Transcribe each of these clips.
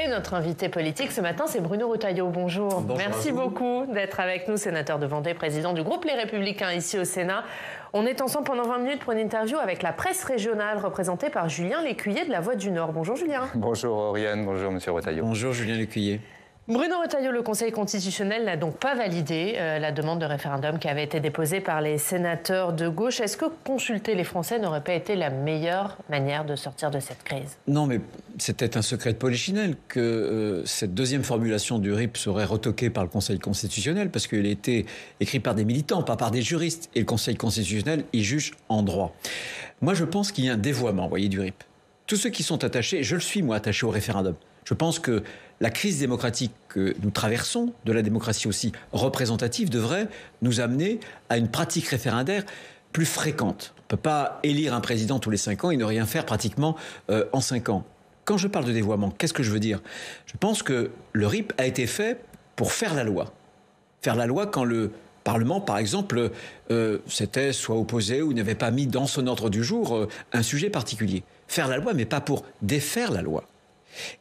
Et notre invité politique ce matin, c'est Bruno Retailleau. Bonjour. Bonjour. Merci beaucoup d'être avec nous, sénateur de Vendée, président du groupe Les Républicains ici au Sénat. On est ensemble pendant 20 minutes pour une interview avec la presse régionale représentée par Julien Lécuyer de La Voix du Nord. Bonjour Julien. Bonjour Oriane, bonjour Monsieur Retailleau. Bonjour Julien Lécuyer. Bruno Retailleau, le Conseil constitutionnel n'a donc pas validé la demande de référendum qui avait été déposée par les sénateurs de gauche. Est-ce que consulter les Français n'aurait pas été la meilleure manière de sortir de cette crise? Non, mais c'était un secret de polichinelle que cette deuxième formulation du RIP serait retoquée par le Conseil constitutionnel parce qu'il a été écrit par des militants, pas par des juristes. Et le Conseil constitutionnel y juge en droit. Moi, je pense qu'il y a un dévoiement, vous voyez, du RIP. Tous ceux qui sont attachés, je le suis moi, attaché au référendum. Je pense que la crise démocratique que nous traversons, de la démocratie aussi représentative, devrait nous amener à une pratique référendaire plus fréquente. On ne peut pas élire un président tous les 5 ans et ne rien faire pratiquement en 5 ans. Quand je parle de dévoiement, qu'est-ce que je veux dire? Je pense que le RIP a été fait pour faire la loi. Faire la loi quand le Parlement, par exemple, s'était soit opposé ou n'avait pas mis dans son ordre du jour un sujet particulier. Faire la loi, mais pas pour défaire la loi.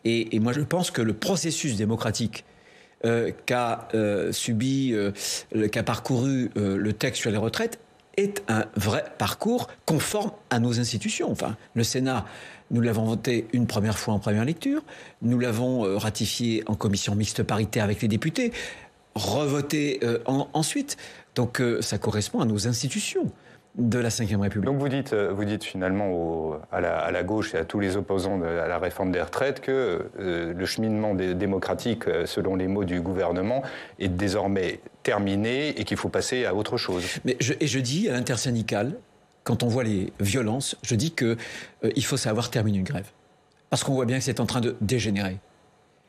Et moi, je pense que le processus démocratique qu'a parcouru le texte sur les retraites est un vrai parcours conforme à nos institutions. Enfin, le Sénat, nous l'avons voté une première fois en première lecture, nous l'avons ratifié en commission mixte paritaire avec les députés, revoté ensuite. Donc ça correspond à nos institutions de la Ve République. Donc vous dites finalement à la gauche et à tous les opposants à la réforme des retraites que le cheminement démocratique, selon les mots du gouvernement, est désormais terminé et qu'il faut passer à autre chose. Je dis à l'intersyndicale, quand on voit les violences, je dis qu'il faut savoir terminer une grève. Parce qu'on voit bien que c'est en train de dégénérer.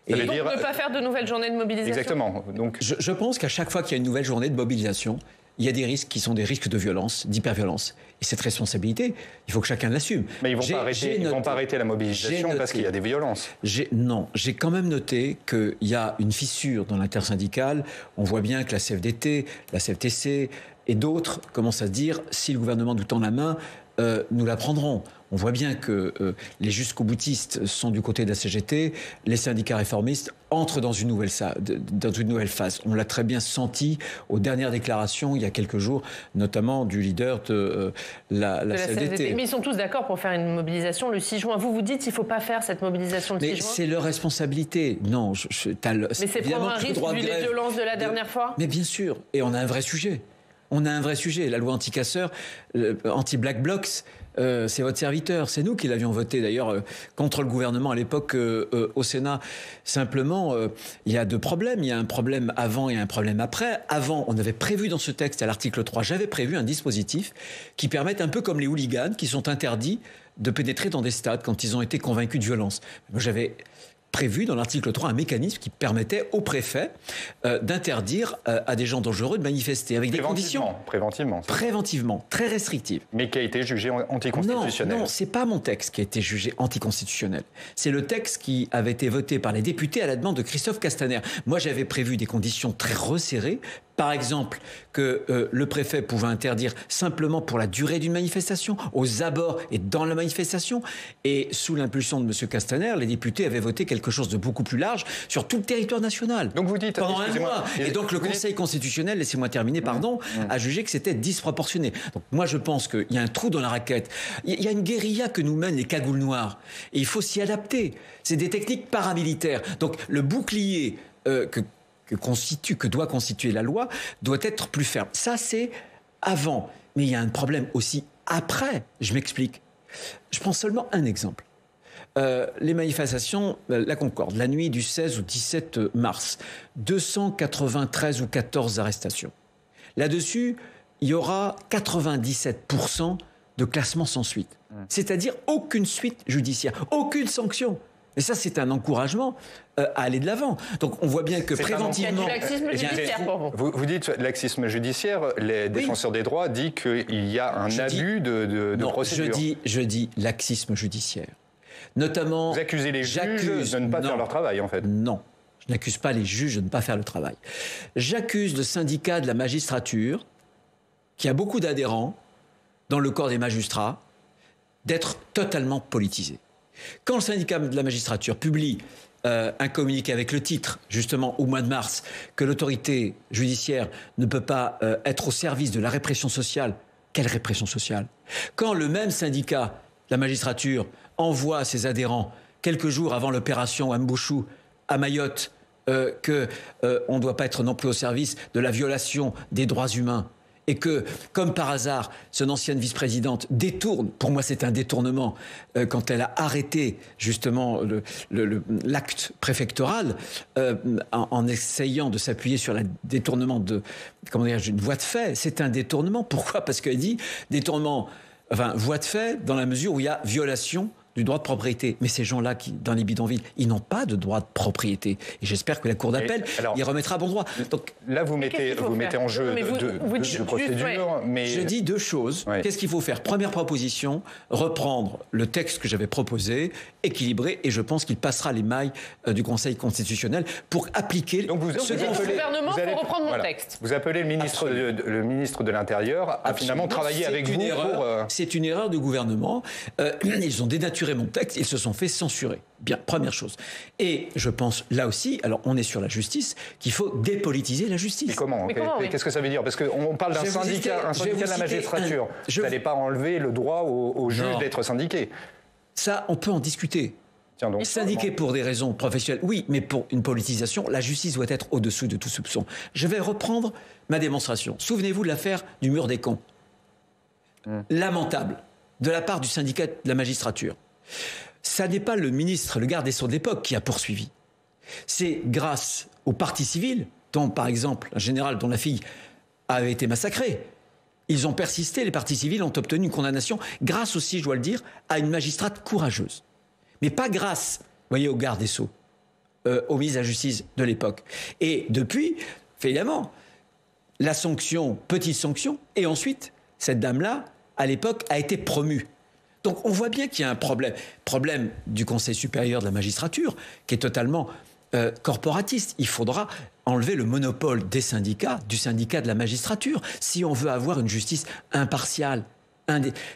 Et donc ne pas faire de nouvelles journées de mobilisation. Exactement. Donc je pense qu'à chaque fois qu'il y a une nouvelle journée de mobilisation, il y a des risques qui sont des risques de violence, d'hyperviolence. Et cette responsabilité, il faut que chacun l'assume. Mais ils vont pas arrêter la mobilisation parce qu'il y a des violences. Non, j'ai quand même noté qu'il y a une fissure dans l'intersyndicale. On voit bien que la CFDT, la CFTC et d'autres commencent à se dire, si le gouvernement nous tend la main, nous la prendrons. On voit bien que les jusqu'au-boutistes sont du côté de la CGT, les syndicats réformistes entrent dans une nouvelle phase. On l'a très bien senti aux dernières déclarations il y a quelques jours, notamment du leader de la CFDT. Mais ils sont tous d'accord pour faire une mobilisation le 6 juin. Vous dites qu'il ne faut pas faire cette mobilisation le 6 juin. Mais c'est leur responsabilité. Non, mais c'est prendre un risque vu les violences de la dernière fois. Mais bien sûr, et on a un vrai sujet. On a un vrai sujet. La loi anti-casseurs, anti-black blocs, c'est votre serviteur. C'est nous qui l'avions voté d'ailleurs contre le gouvernement à l'époque au Sénat. Simplement, il y a 2 problèmes. Il y a un problème avant et un problème après. Avant, on avait prévu dans ce texte, à l'article 3, j'avais prévu un dispositif qui permette, un peu comme les hooligans, qui sont interdits de pénétrer dans des stades quand ils ont été convaincus de violence. Moi, j'avais prévu dans l'article 3 un mécanisme qui permettait au préfet d'interdire à des gens dangereux de manifester avec des conditions préventivement, très restrictives. Mais qui a été jugé anticonstitutionnel. Non, c'est pas mon texte qui a été jugé anticonstitutionnel. C'est le texte qui avait été voté par les députés à la demande de Christophe Castaner. Moi, j'avais prévu des conditions très resserrées. Par exemple, que le préfet pouvait interdire simplement pour la durée d'une manifestation, aux abords et dans la manifestation. Et sous l'impulsion de M. Castaner, les députés avaient voté quelque chose de beaucoup plus large sur tout le territoire national. Donc vous dites, pendant un mois. Et donc le Conseil constitutionnel, laissez-moi terminer, a jugé que c'était disproportionné. Donc moi je pense qu'il y a un trou dans la raquette. Il y a une guérilla que nous mènent les cagoules noires. Et il faut s'y adapter. C'est des techniques paramilitaires. Donc le bouclier que doit constituer la loi doit être plus ferme. Ça, c'est avant. Mais il y a un problème aussi après. Je m'explique. Je prends seulement un exemple. Les manifestations, la Concorde, la nuit du 16 au 17 mars, 293 ou 14 arrestations. Là-dessus, il y aura 97% de classement sans suite. C'est-à-dire aucune suite judiciaire, aucune sanction. Et ça, c'est un encouragement à aller de l'avant. Donc, on voit bien que préventivement... Il y a du laxisme judiciaire pour vous. Vous dites laxisme judiciaire, les défenseurs des droits disent qu'il y a un abus de procédure. Je dis laxisme judiciaire. Notamment... Vous accusez les juges de ne pas faire leur travail, en fait. Non, je n'accuse pas les juges de ne pas faire le travail. J'accuse le syndicat de la magistrature, qui a beaucoup d'adhérents dans le corps des magistrats, d'être totalement politisé. Quand le syndicat de la magistrature publie un communiqué avec le titre, justement, au mois de mars, que l'autorité judiciaire ne peut pas être au service de la répression sociale. Quelle répression sociale? Quand le même syndicat, la magistrature, envoie à ses adhérents, quelques jours avant l'opération Wambushu à Mayotte, qu'on ne doit pas être non plus au service de la violation des droits humains, et que, comme par hasard, son ancienne vice-présidente détourne, pour moi c'est un détournement, quand elle a arrêté justement l'acte préfectoral, en essayant de s'appuyer sur le détournement d'une voie de fait, c'est un détournement. Pourquoi? Parce qu'elle dit voie de fait dans la mesure où il y a violation du droit de propriété. Mais ces gens-là, dans les bidonvilles, ils n'ont pas de droit de propriété. Et j'espère que la Cour d'appel y remettra bon droit. Donc, là, vous mettez en jeu de procédure. Mais... Je dis deux choses. Ouais. Qu'est-ce qu'il faut faire? Première proposition, reprendre le texte que j'avais proposé, équilibré, et je pense qu'il passera les mailles du Conseil constitutionnel pour appliquer ce gouvernement pour reprendre mon texte. Vous appelez le ministre de l'Intérieur à finalement travailler avec vous pour... C'est une erreur du gouvernement. Ils ont dénaturé mon texte, ils se sont fait censurer. Bien, première chose. Et je pense, là aussi, alors on est sur la justice, qu'il faut dépolitiser la justice. Mais comment? Qu'est-ce que ça veut dire? Parce qu'on parle d'un syndicat de la magistrature. Vous n'allez pas enlever le droit aux juges d'être syndiqués. Ça, on peut en discuter. Syndiqués pour des raisons professionnelles, oui, mais pour une politisation, la justice doit être au-dessous de tout soupçon. Je vais reprendre ma démonstration. Souvenez-vous de l'affaire du mur des cons. Lamentable, de la part du syndicat de la magistrature. Ça n'est pas le ministre, le garde des Sceaux de l'époque qui a poursuivi. C'est grâce aux partis civils, dont par exemple un général dont la fille avait été massacrée. Ils ont persisté, les partis civils ont obtenu une condamnation grâce aussi, je dois le dire, à une magistrate courageuse. Mais pas grâce, vous voyez, au garde des Sceaux, au ministre de la Justice de l'époque. Et depuis, évidemment, la sanction, petite sanction, et ensuite, cette dame-là, à l'époque, a été promue. Donc on voit bien qu'il y a un problème du Conseil supérieur de la magistrature qui est totalement corporatiste. Il faudra enlever le monopole des syndicats, du syndicat de la magistrature, si on veut avoir une justice impartiale.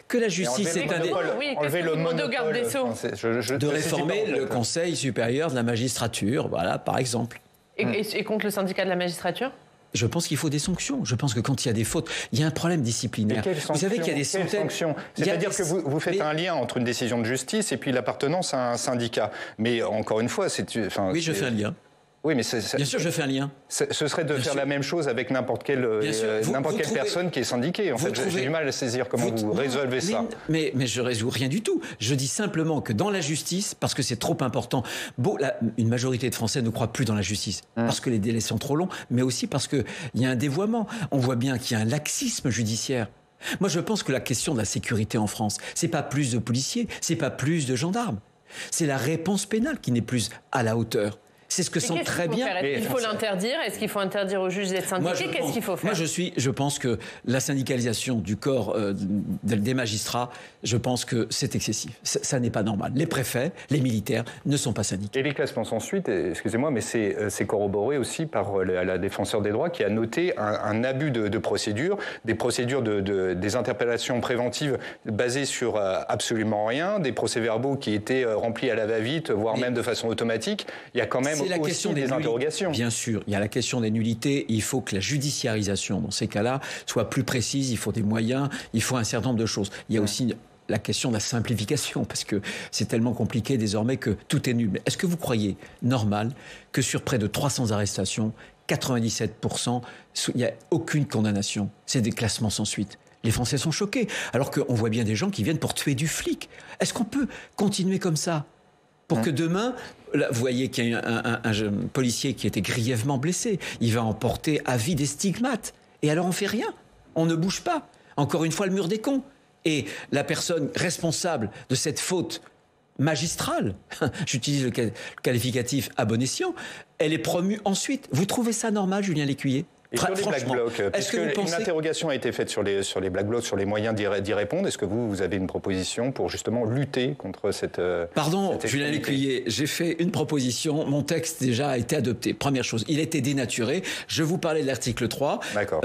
Que la justice est enlever le monopole de réformer le Conseil supérieur de la magistrature, voilà, par exemple. Et contre le syndicat de la magistrature ? Je pense qu'il faut des sanctions. Je pense que quand il y a des fautes, il y a un problème disciplinaire. Vous savez qu'il y a des centaines... C'est-à-dire que vous faites un lien entre une décision de justice et puis l'appartenance à un syndicat. Mais encore une fois, oui, je fais un lien. Oui, mais bien sûr, je fais un lien. Ce serait de faire la même chose avec n'importe quelle personne qui est syndiquée. En fait, j'ai du mal à saisir comment vous résolvez ça. Mais je ne résous rien du tout. Je dis simplement que dans la justice, parce que c'est trop important, une majorité de Français ne croient plus dans la justice, parce que les délais sont trop longs, mais aussi parce qu'il y a un dévoiement. On voit bien qu'il y a un laxisme judiciaire. Moi, je pense que la question de la sécurité en France, c'est pas plus de policiers, c'est pas plus de gendarmes. C'est la réponse pénale qui n'est plus à la hauteur. C'est ce que sont très bien. Il faut l'interdire. Est-ce qu'il faut interdire aux juges d'être syndiqués? Qu'est-ce qu'il faut faire? Moi, je pense que la syndicalisation du corps des magistrats, je pense que c'est excessif. Ça n'est pas normal. Les préfets, les militaires ne sont pas syndiqués. Et les classements sans suite, excusez-moi, mais c'est corroboré aussi par la défenseur des droits qui a noté un abus de procédures, des procédures des interpellations préventives basées sur absolument rien, des procès-verbaux qui étaient remplis à la va-vite, voire même de façon automatique. Il y a quand même la question des interrogations. Bien sûr, il y a la question des nullités. Il faut que la judiciarisation, dans ces cas-là, soit plus précise. Il faut des moyens, il faut un certain nombre de choses. Il y a aussi la question de la simplification, parce que c'est tellement compliqué désormais que tout est nul. Mais est-ce que vous croyez normal que sur près de 300 arrestations, 97%, il n'y a aucune condamnation? C'est des classements sans suite. Les Français sont choqués, alors qu'on voit bien des gens qui viennent pour tuer du flic. Est-ce qu'on peut continuer comme ça ? Pour que demain, là, vous voyez qu'il y a un jeune policier qui a été grièvement blessé. Il va en porter à vie des stigmates. Et alors on fait rien. On ne bouge pas. Encore une fois, le mur des cons. Et la personne responsable de cette faute magistrale, j'utilise le qualificatif à bon escient, elle est promue ensuite. Vous trouvez ça normal, Julien Lécuyer ? Et sur les Black Blocs, une interrogation a été faite sur les Black Blocs, sur les moyens d'y répondre. Est-ce que vous avez une proposition pour justement lutter contre cette... Pardon, Julien Lécuyer, j'ai fait une proposition. Mon texte déjà a été adopté. Première chose, il a été dénaturé. Je vous parlais de l'article 3.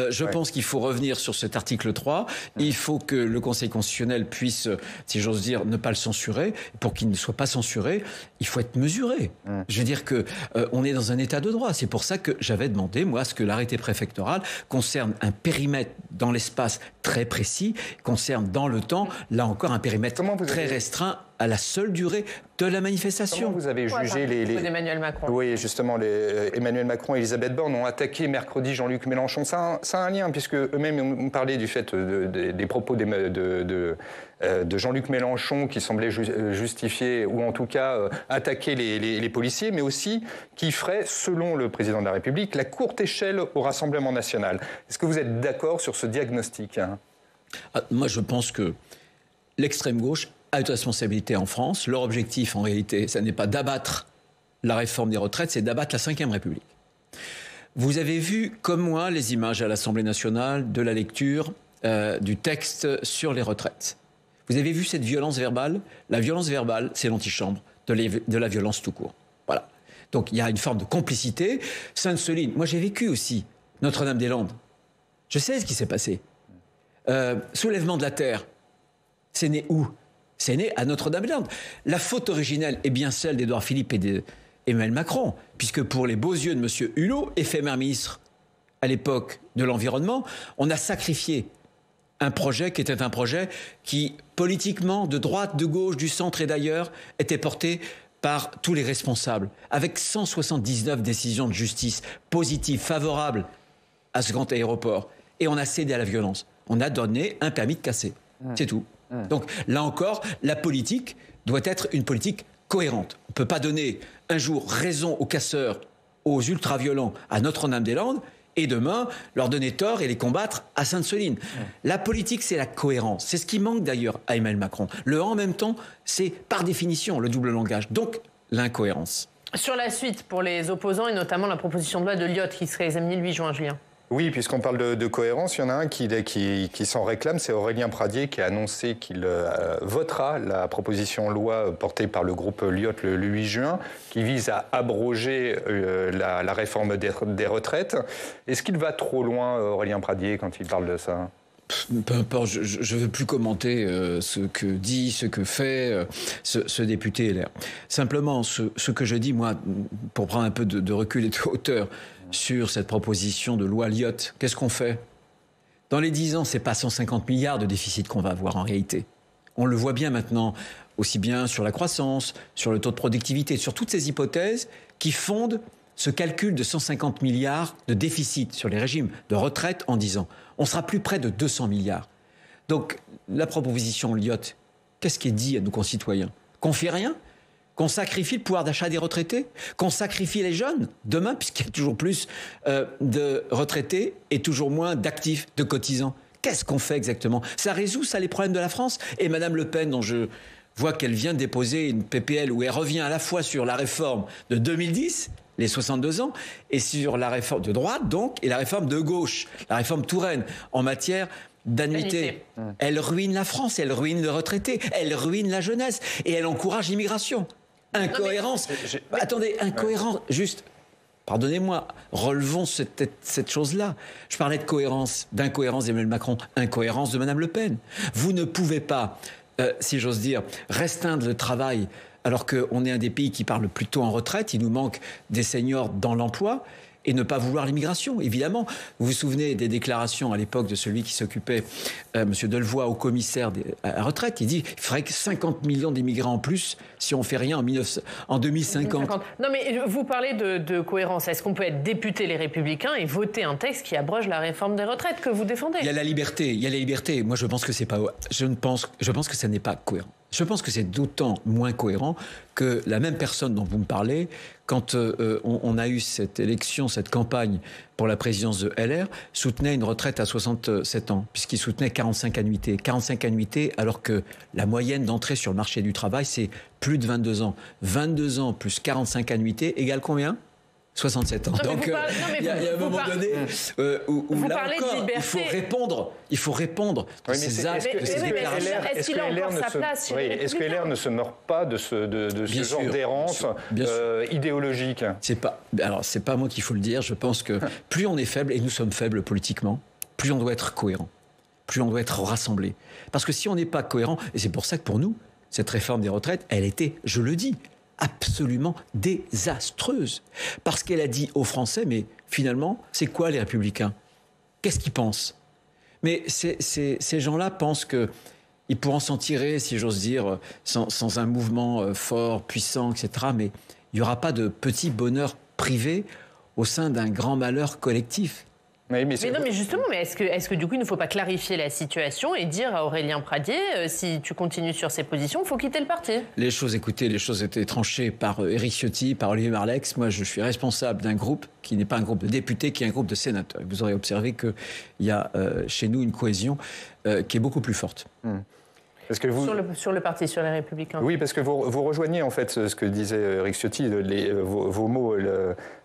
Je pense qu'il faut revenir sur cet article 3. Il faut que le Conseil constitutionnel puisse, si j'ose dire, ne pas le censurer. Pour qu'il ne soit pas censuré, il faut être mesuré. Je veux dire que on est dans un état de droit. C'est pour ça que j'avais demandé, moi, à ce que l'arrêté préfectoral concerne un périmètre dans l'espace très précis, concerne dans le temps, là encore, un périmètre très restreint à la seule durée de la manifestation. Comment vous avez jugé Emmanuel Macron. Oui, justement, Emmanuel Macron et Elisabeth Borne ont attaqué mercredi Jean-Luc Mélenchon. Ça a un lien, puisque eux-mêmes ont parlé du fait des propos de Jean-Luc Mélenchon qui semblait justifier, ou en tout cas attaquer les policiers, mais aussi qui ferait, selon le président de la République, la courte échelle au Rassemblement national. Est-ce que vous êtes d'accord sur ce diagnostic ? Moi, je pense que l'extrême gauche a une responsabilité en France. Leur objectif, en réalité, ça n'est pas d'abattre la réforme des retraites, c'est d'abattre la Ve République. Vous avez vu, comme moi, les images à l'Assemblée nationale de la lecture du texte sur les retraites. Vous avez vu cette violence verbale ? La violence verbale, c'est l'antichambre de la violence tout court. Voilà. Donc, il y a une forme de complicité. Sainte-Soline, moi j'ai vécu aussi Notre-Dame-des-Landes. Je sais ce qui s'est passé. Soulèvement de la Terre, c'est né où ? C'est né à Notre-Dame-des-Landes. La faute originelle est bien celle d'Édouard Philippe et d'Emmanuel Macron, puisque pour les beaux yeux de M. Hulot, éphémère ministre à l'époque de l'Environnement, on a sacrifié un projet qui était un projet qui, politiquement, de droite, de gauche, du centre et d'ailleurs, était porté par tous les responsables, avec 179 décisions de justice positives, favorables à ce grand aéroport. Et on a cédé à la violence. On a donné un permis de casser. C'est tout. Donc là encore, la politique doit être une politique cohérente. On ne peut pas donner un jour raison aux casseurs, aux ultra-violents à Notre-Dame-des-Landes et demain leur donner tort et les combattre à Sainte-Soline. La politique, c'est la cohérence. C'est ce qui manque d'ailleurs à Emmanuel Macron. Le en même temps, c'est par définition le double langage. Donc l'incohérence. Sur la suite, pour les opposants et notamment la proposition de loi de Lyotte qui serait examinée le 8 juin, Julien. Oui, puisqu'on parle de cohérence, il y en a un qui s'en réclame, c'est Aurélien Pradier qui a annoncé qu'il votera la proposition de loi portée par le groupe Lyotte le 8 juin, qui vise à abroger la réforme des retraites. Est-ce qu'il va trop loin, Aurélien Pradier, quand il parle de ça ? Peu importe, je ne veux plus commenter ce que dit, ce que fait ce député LR. Simplement, ce que je dis, moi, pour prendre un peu de recul et de hauteur sur cette proposition de loi Lyotte, qu'est-ce qu'on fait ? Dans les 10 ans, ce n'est pas 150 milliards de déficit qu'on va avoir en réalité. On le voit bien maintenant, aussi bien sur la croissance, sur le taux de productivité, sur toutes ces hypothèses qui fondent ce calcul de 150 milliards de déficit sur les régimes de retraite en 10 ans. On sera plus près de 200 milliards. Donc, la proposition Lyotte, qu'est-ce qui est dit à nos concitoyens ? Qu'on ne fait rien ? Qu'on sacrifie le pouvoir d'achat des retraités ? Qu'on sacrifie les jeunes demain, puisqu'il y a toujours plus de retraités et toujours moins d'actifs, de cotisants ? Qu'est-ce qu'on fait exactement ? Ça résout, ça, les problèmes de la France ? Et Mme Le Pen, dont je vois qu'elle vient de déposer une PPL où elle revient à la fois sur la réforme de 2010, les 62 ans, et sur la réforme de droite, donc, et la réforme de gauche, la réforme Touraine, en matière d'annuité. Elle ruine la France, elle ruine le retraité, elle ruine la jeunesse, et elle encourage l'immigration. Incohérence. Attendez, incohérence. Juste, pardonnez-moi, relevons cette chose-là. Je parlais de cohérence, d'incohérence d'Emmanuel Macron, incohérence de Mme Le Pen. Vous ne pouvez pas, si j'ose dire, restreindre le travail alors qu'on est un des pays qui parle le plus tôt en retraite. Il nous manque des seniors dans l'emploi. Et ne pas vouloir l'immigration, évidemment. Vous vous souvenez des déclarations à l'époque de celui qui s'occupait, M. Delevoye, au commissaire à la retraite. Il dit qu'il faudrait que 50 millions d'immigrants en plus si on ne fait rien en 2050. Non, mais vous parlez de cohérence. Est-ce qu'on peut être député Les Républicains et voter un texte qui abroge la réforme des retraites que vous défendez ? Il y a la liberté. Moi, je pense que c'est pas. Je pense que ça n'est pas cohérent. Je pense que c'est d'autant moins cohérent que la même personne dont vous me parlez, quand on a eu cette élection, cette campagne pour la présidence de LR, soutenait une retraite à 67 ans, puisqu'il soutenait 45 annuités. 45 annuités, alors que la moyenne d'entrée sur le marché du travail, c'est plus de 22 ans. 22 ans plus 45 annuités égale combien ? 67 ans. Non, donc il y a un moment donné où là encore, il faut répondre de ces actes. Est-ce qu'il a encore sa place? Est-ce que LR ne se meurt pas de ce genre d'errance idéologique? C'est pas moi qu'il faut le dire. Je pense que plus on est faible, et nous sommes faibles politiquement, plus on doit être cohérent, plus on doit être rassemblé. Parce que si on n'est pas cohérent, et c'est pour ça que pour nous, cette réforme des retraites, elle était, je le dis, absolument désastreuse. Parce qu'elle a dit aux Français, mais finalement, c'est quoi les Républicains? Qu'est-ce qu'ils pensent? Mais ces gens-là pensent qu'ils pourront s'en tirer, si j'ose dire, sans un mouvement fort, puissant, etc. Mais il n'y aura pas de petit bonheur privé au sein d'un grand malheur collectif. Mais justement, est-ce que du coup, il ne faut pas clarifier la situation et dire à Aurélien Pradié, si tu continues sur ces positions, il faut quitter le parti? Les choses étaient tranchées par Éric Ciotti, par Olivier Marleix. Moi, je suis responsable d'un groupe qui n'est pas un groupe de députés, qui est un groupe de sénateurs. Vous aurez observé qu'il y a chez nous une cohésion qui est beaucoup plus forte. Parce que sur le parti, sur les Républicains. Oui, parce que vous rejoignez en fait ce que disait Éric Ciotti. Vos mots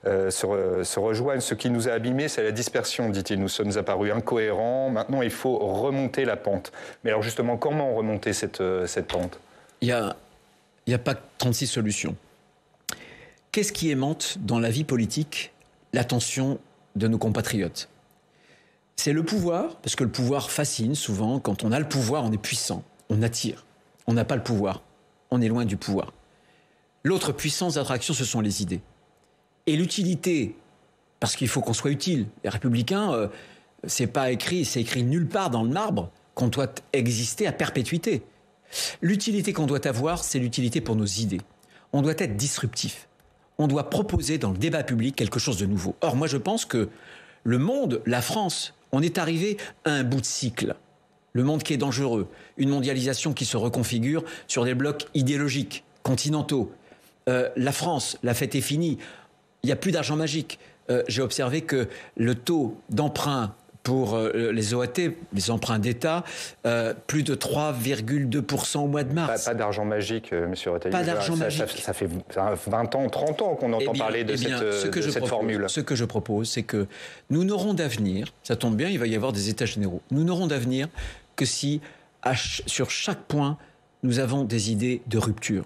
se rejoignent. Ce qui nous a abîmés, c'est la dispersion, dit-il. Nous sommes apparus incohérents. Maintenant, il faut remonter la pente. Mais alors justement, comment remonter cette pente? Il n'y a pas 36 solutions. Qu'est-ce qui aimante dans la vie politique l'attention de nos compatriotes? C'est le pouvoir, parce que le pouvoir fascine souvent. Quand on a le pouvoir, on est puissant. On attire. On n'a pas le pouvoir. On est loin du pouvoir. L'autre puissance d'attraction, ce sont les idées. Et l'utilité, parce qu'il faut qu'on soit utile. Les Républicains, c'est écrit nulle part dans le marbre qu'on doit exister à perpétuité. L'utilité qu'on doit avoir, c'est l'utilité pour nos idées. On doit être disruptif. On doit proposer dans le débat public quelque chose de nouveau. Or, moi, je pense que le monde, la France, on est arrivé à un bout de cycle. Le monde qui est dangereux, une mondialisation qui se reconfigure sur des blocs idéologiques, continentaux. La France, la fête est finie, il n'y a plus d'argent magique. J'ai observé que le taux d'emprunt pour les OAT, les emprunts d'État, plus de 3,2% au mois de mars. Pas d'argent magique, monsieur Retailleau. Pas d'argent magique. Ça fait 20 ans, 30 ans qu'on entend parler de cette formule. Ce que je propose, c'est que nous n'aurons d'avenir, ça tombe bien, il va y avoir des états généraux, nous n'aurons d'avenir que si, sur chaque point, nous avons des idées de rupture.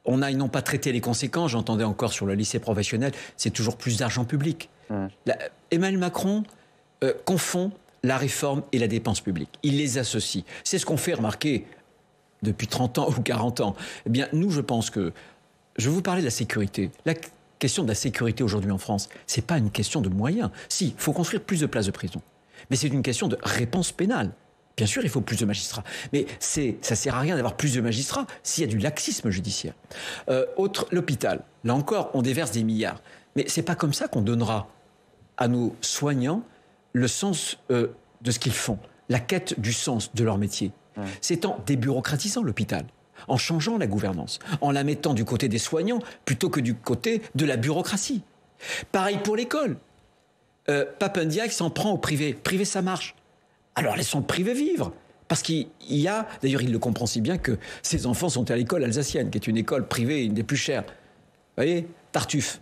On n'a non pas traité les conséquences, j'entendais encore sur le lycée professionnel, c'est toujours plus d'argent public. Emmanuel Macron confond la réforme et la dépense publique. Il les associe. C'est ce qu'on fait remarquer depuis 30 ans ou 40 ans. Eh bien, nous, je pense que... Je vais vous parler de la sécurité. La question de la sécurité aujourd'hui en France, c'est pas une question de moyens. Si, il faut construire plus de places de prison. Mais c'est une question de réponse pénale. Bien sûr, il faut plus de magistrats. Mais ça ne sert à rien d'avoir plus de magistrats s'il y a du laxisme judiciaire. L'hôpital. Là encore, on déverse des milliards. Mais ce n'est pas comme ça qu'on donnera à nos soignants le sens de ce qu'ils font, la quête du sens de leur métier. C'est en débureaucratisant l'hôpital, en changeant la gouvernance, en la mettant du côté des soignants plutôt que du côté de la bureaucratie. Pareil pour l'école. Pape Ndiaye s'en prend au privé. Privé, ça marche. Alors laissons le privé vivre. Parce qu'il y a, d'ailleurs il le comprend si bien que ses enfants sont à l'école alsacienne, qui est une école privée, une des plus chères. Vous voyez, Tartuffe.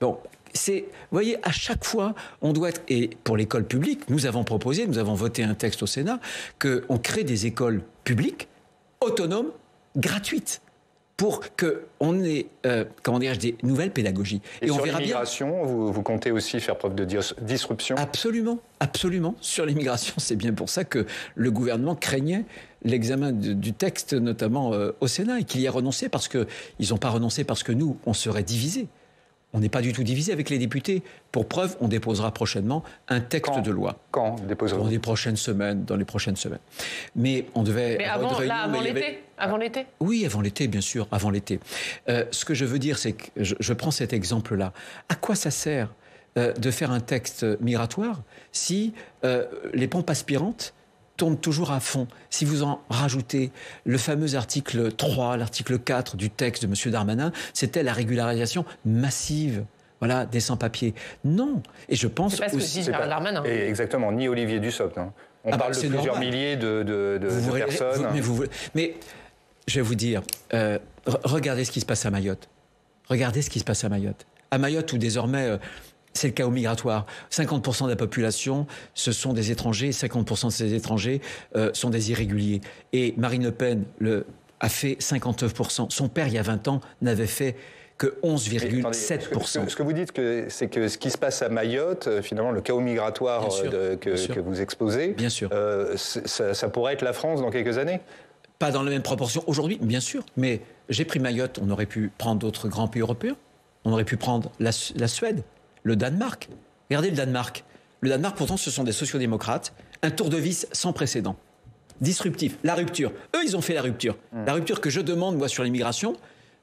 Bon, vous voyez, à chaque fois, on doit être... Et pour l'école publique, nous avons voté un texte au Sénat, qu'on crée des écoles publiques, autonomes, gratuites, pour qu'on ait, des nouvelles pédagogies. Et on verra l'immigration, vous comptez aussi faire preuve de disruption? Absolument. Sur l'immigration, c'est bien pour ça que le gouvernement craignait l'examen du texte, notamment au Sénat, et qu'il y a renoncé parce qu'ils n'ont pas renoncé parce que nous, on serait divisés. On n'est pas du tout divisé avec les députés. Pour preuve, on déposera prochainement un texte de loi. Quand déposerez-vous? Dans les prochaines semaines. Mais on devait... Mais avant l'été? Avant l'été? Oui, avant l'été, bien sûr, avant l'été. Ce que je veux dire, c'est que je prends cet exemple-là. À quoi ça sert de faire un texte migratoire si les pompes aspirantes tourne toujours à fond. Si vous en rajoutez le fameux article 3, l'article 4 du texte de M. Darmanin, c'était la régularisation massive, voilà, des sans-papiers. Non. Et je pense... C'est pas ce que dit Gérald Darmanin. Exactement, ni Olivier Dussopt. Hein. On parle de plusieurs milliers de personnes. Mais je vais vous dire, regardez ce qui se passe à Mayotte. À Mayotte, où désormais, c'est le chaos migratoire. 50% de la population, ce sont des étrangers. 50% de ces étrangers sont des irréguliers. Et Marine Le Pen a fait 59%. Son père, il y a 20 ans, n'avait fait que 11,7%. Ce que vous dites, c'est que ce qui se passe à Mayotte, finalement, le chaos migratoire que vous exposez, bien sûr. Ça pourrait être la France dans quelques années ? Pas dans la même proportion aujourd'hui, bien sûr. Mais j'ai pris Mayotte, on aurait pu prendre d'autres grands pays européens. On aurait pu prendre la Suède, le Danemark. Regardez le Danemark. Le Danemark, pourtant, ce sont des sociodémocrates. Un tour de vis sans précédent. Disruptif. La rupture. Eux, ils ont fait la rupture. La rupture que je demande, moi, sur l'immigration,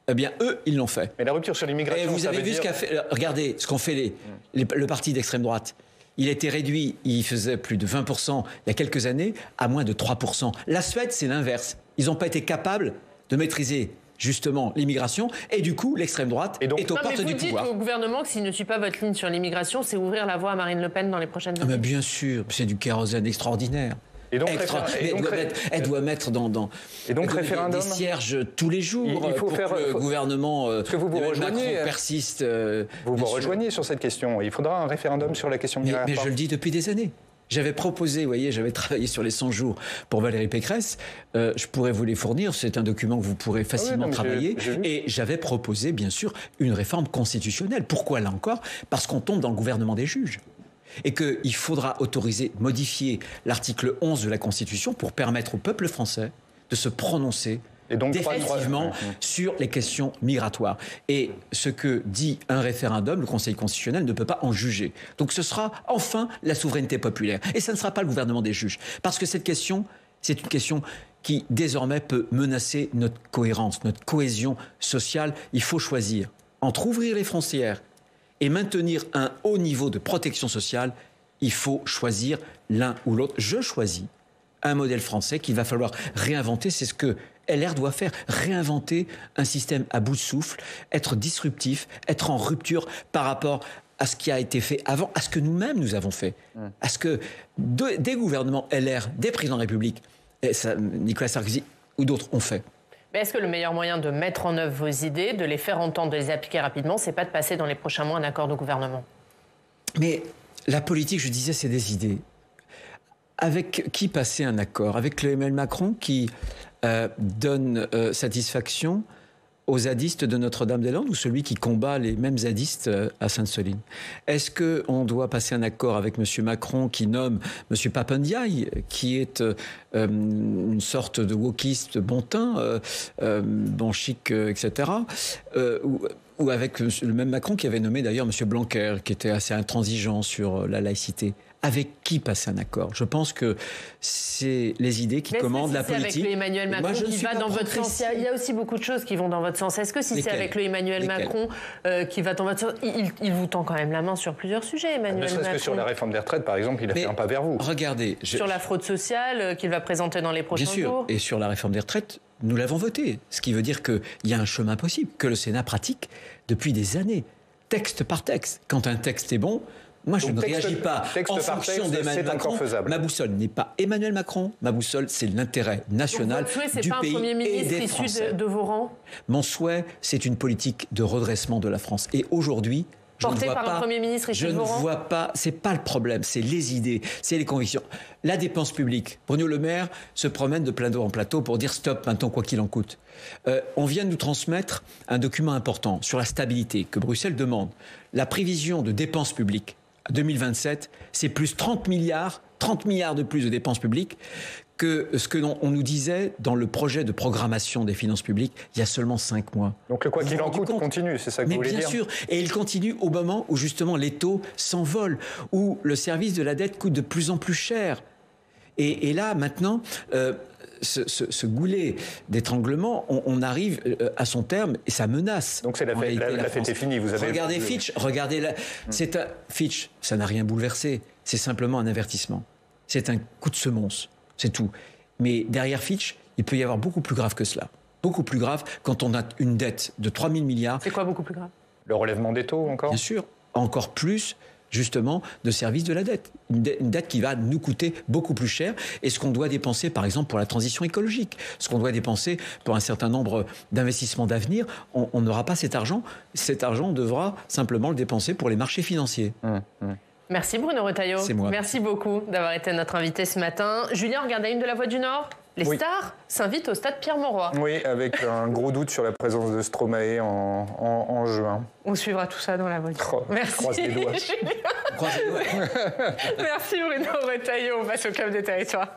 eh bien, eux, ils l'ont fait. Mais la rupture sur l'immigration, et vous avez vu ce qu'a fait... Regardez ce qu'ont fait le parti d'extrême droite. Il a été réduit, il faisait plus de 20% il y a quelques années, à moins de 3%. La Suède, c'est l'inverse. Ils n'ont pas été capables de maîtriser justement l'immigration, et du coup, l'extrême droite est aux portes du pouvoir. Vous dites au gouvernement que s'il ne suit pas votre ligne sur l'immigration, c'est ouvrir la voie à Marine Le Pen dans les prochaines années. Mais bien sûr, c'est du kérosène extraordinaire. Et donc, elle doit mettre dans référendum, des cierges tous les jours pour que le gouvernement Macron persiste. Vous rejoignez sur cette question. Il faudra un référendum sur la question migratoire. Mais je le dis depuis des années. J'avais proposé, vous voyez, j'avais travaillé sur les 100 jours pour Valérie Pécresse. Je pourrais vous les fournir. C'est un document que vous pourrez facilement travailler. Et j'avais proposé, bien sûr, une réforme constitutionnelle. Pourquoi, là encore ? Parce qu'on tombe dans le gouvernement des juges. Et qu'il faudra modifier l'article 11 de la Constitution pour permettre au peuple français de se prononcer définitivement sur les questions migratoires. Et ce que dit un référendum, le Conseil constitutionnel ne peut pas en juger. Donc ce sera enfin la souveraineté populaire. Et ça ne sera pas le gouvernement des juges. Parce que cette question, c'est une question qui désormais peut menacer notre cohérence, notre cohésion sociale. Il faut choisir entre ouvrir les frontières et maintenir un haut niveau de protection sociale. Il faut choisir l'un ou l'autre. Je choisis un modèle français qu'il va falloir réinventer. C'est ce que LR doit faire, réinventer un système à bout de souffle, être disruptif, être en rupture par rapport à ce qui a été fait avant, à ce que nous-mêmes nous avons fait, à ce que des gouvernements LR, des présidents de la République, Nicolas Sarkozy ou d'autres ont fait. Mais est-ce que le meilleur moyen de mettre en œuvre vos idées, de les faire entendre, de les appliquer rapidement, c'est pas de passer dans les prochains mois un accord de gouvernement ? Mais la politique, je disais, c'est des idées. Avec qui passer un accord ? Avec Emmanuel Macron qui donne satisfaction aux zadistes de Notre-Dame-des-Landes ou celui qui combat les mêmes zadistes à Sainte-Soline ? Est-ce qu'on doit passer un accord avec M. Macron qui nomme M. Papendiaï, qui est une sorte de wokiste bon teint, bon chic, etc. Ou avec le même Macron qui avait nommé d'ailleurs M. Blanquer, qui était assez intransigeant sur la laïcité. Avec qui passer un accord ? Je pense que c'est les iddes qui commandent la politique. C'est avec le Emmanuel Macron qui va dans votre sens. Il y a aussi beaucoup de choses qui vont dans votre sens. Est-ce que si c'est avec le Emmanuel Macron qui va dans votre sens, il vous tend quand même la main sur plusieurs sujets, Emmanuel Macron. Ne serait-ce que sur la réforme des retraites, par exemple, il a fait un pas vers vous. Regardez. Sur la fraude sociale qu'il va présenter dans les prochains jours. Bien sûr. Et sur la réforme des retraites, nous l'avons voté. Ce qui veut dire qu'il y a un chemin possible que le Sénat pratique depuis des années, texte par texte. Quand un texte est bon, moi, je ne réagis pas en fonction d'Emmanuel Macron. Ma boussole n'est pas Emmanuel Macron. Ma boussole, c'est l'intérêt national du pays et des Français. Donc, votre souhait, c'est pas un Premier ministre issu de vos rangs ? Mon souhait, c'est une politique de redressement de la France. Et aujourd'hui, porté par un Premier ministre issu de vos rangs ? Je ne vois pas. C'est pas le problème. C'est les idées, c'est les convictions. La dépense publique. Bruno Le Maire se promène de plateau en plateau pour dire stop maintenant, quoi qu'il en coûte. On vient de nous transmettre un document important sur la stabilité que Bruxelles demande. La prévision de dépenses publiques 2027, c'est plus 30 milliards de plus de dépenses publiques que ce que on nous disait dans le projet de programmation des finances publiques il y a seulement 5 mois. Donc le quoi qu'il en coûte continue, c'est ça que vous voulez dire ? Mais bien sûr, et il continue au moment où justement les taux s'envolent, où le service de la dette coûte de plus en plus cher. Et là, maintenant... Ce goulet d'étranglement, on arrive à son terme et ça menace. Donc la fête est finie. Vous avez regardez Fitch, Fitch, ça n'a rien bouleversé. C'est simplement un avertissement. C'est un coup de semonce, c'est tout. Mais derrière Fitch, il peut y avoir beaucoup plus grave que cela. Beaucoup plus grave quand on a une dette de 3 000 milliards. C'est quoi beaucoup plus grave ? Le relèvement des taux encore ? Bien sûr, encore plus justement de service de la dette. Une dette qui va nous coûter beaucoup plus cher. Et ce qu'on doit dépenser, par exemple, pour la transition écologique, ce qu'on doit dépenser pour un certain nombre d'investissements d'avenir, on n'aura pas cet argent. Cet argent, on devra simplement le dépenser pour les marchés financiers. Merci Bruno Retailleau. C'est moi. Merci beaucoup d'avoir été notre invité ce matin. Julien, regarde la une de La Voix du Nord. Les stars s'invitent au stade Pierre-Mauroy. Oui, avec un gros doute sur la présence de Stromae en juin. On suivra tout ça dans La Voix du Nord. Merci. Croise les doigts. Merci Bruno Retailleau. On passe au Club des Territoires.